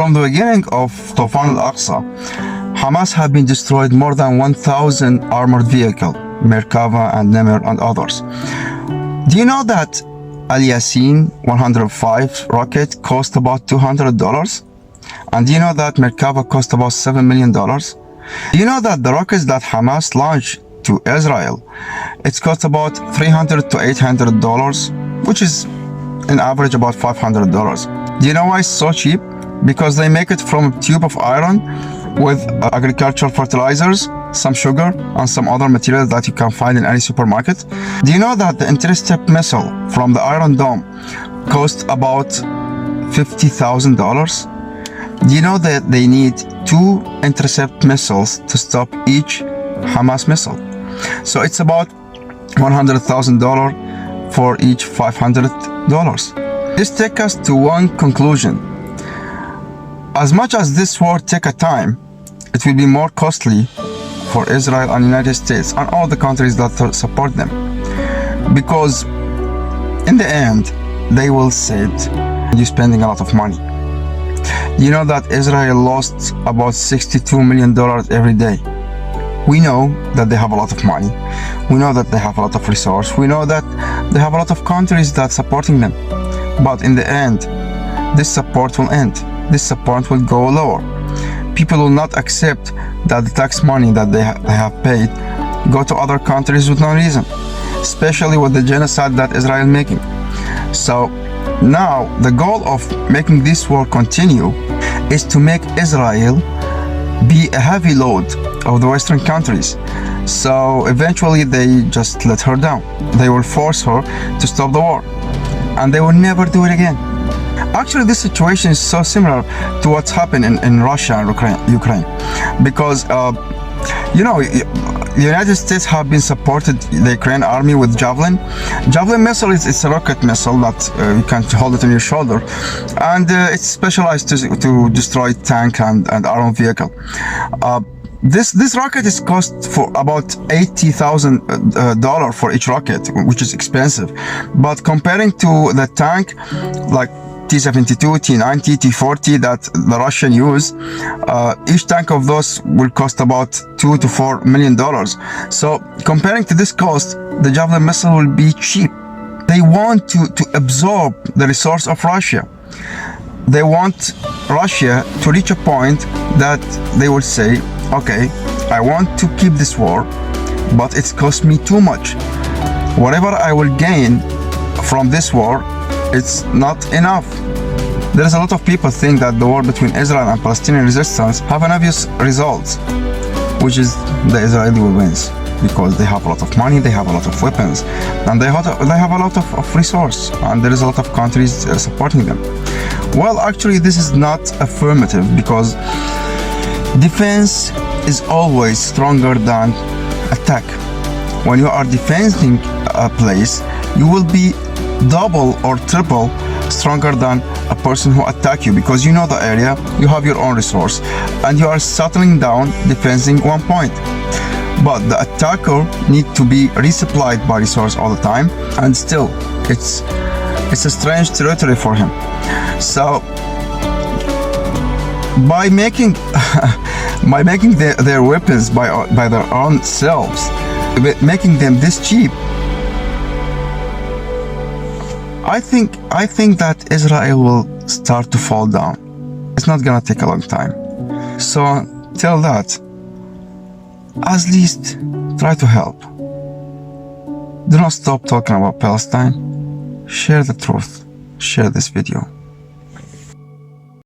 From the beginning of Tufan al-Aqsa, Hamas have been destroyed more than 1,000 armored vehicles, Merkava and Nemir and others. Do you know that Al-Yasin 105 rocket cost about $200? And do you know that Merkava cost about $7 million? Do you know that the rockets that Hamas launched to Israel, it's cost about $300 to $800, which is in average about $500. Do you know why it's so cheap? Because they make it from a tube of iron with agricultural fertilizers, some sugar, and some other materials that you can find in any supermarket. Do you know that the intercept missile from the Iron Dome cost about $50,000? Do you know that they need 2 intercept missiles to stop each Hamas missile? So it's about $100,000 for each $500. This takes us to one conclusion. As much as this war takes a time, it will be more costly for Israel and United States and all the countries that support them. Because in the end, they will say you're spending a lot of money. You know that Israel lost about $62 million every day. We know that they have a lot of money. We know that they have a lot of resources. We know that they have a lot of countries that supporting them. But in the end, this support will end. This support will go lower. People will not accept that the tax money that they have paid go to other countries with no reason, especially with the genocide that Israel is making. So now the goal of making this war continue is to make Israel be a heavy load of the Western countries. So eventually they just let her down. They will force her to stop the war, and they will never do it again. Actually, this situation is so similar to what's happened in Russia and Ukraine, because you know, the United States have been supported the Ukrainian army with Javelin. Javelin missile is a rocket missile that you can hold it on your shoulder, and it's specialized to destroy tank and armored vehicle. This rocket is cost for about $80,000 for each rocket, which is expensive. But comparing to the tank, like T-72, T-90, T-40 that the Russian use, each tank of those will cost about $2 to $4 million. So comparing to this cost, the Javelin missile will be cheap. They want to absorb the resource of Russia. They want Russia to reach a point that they will say, okay, I want to keep this war, but it's cost me too much. Whatever I will gain from this war, it's not enough. There is a lot of people think that the war between Israel and Palestinian resistance have an obvious result, which is the Israeli will wins, because they have a lot of money, they have a lot of weapons, and they have a lot of resource, and there is a lot of countries supporting them. Well, actually, this is not affirmative, because defense is always stronger than attack. When you are defending a place, you will be double or triple stronger than a person who attack you, because you know the area, you have your own resource, and you are settling down defending one point. But the attacker need to be resupplied by resource all the time, and still it's a strange territory for him. So by making their weapons by their own selves, making them this cheap, I think that Israel will start to fall down. It's not gonna take a long time. So till that, at least try to help. Do not stop talking about Palestine. Share the truth. Share this video.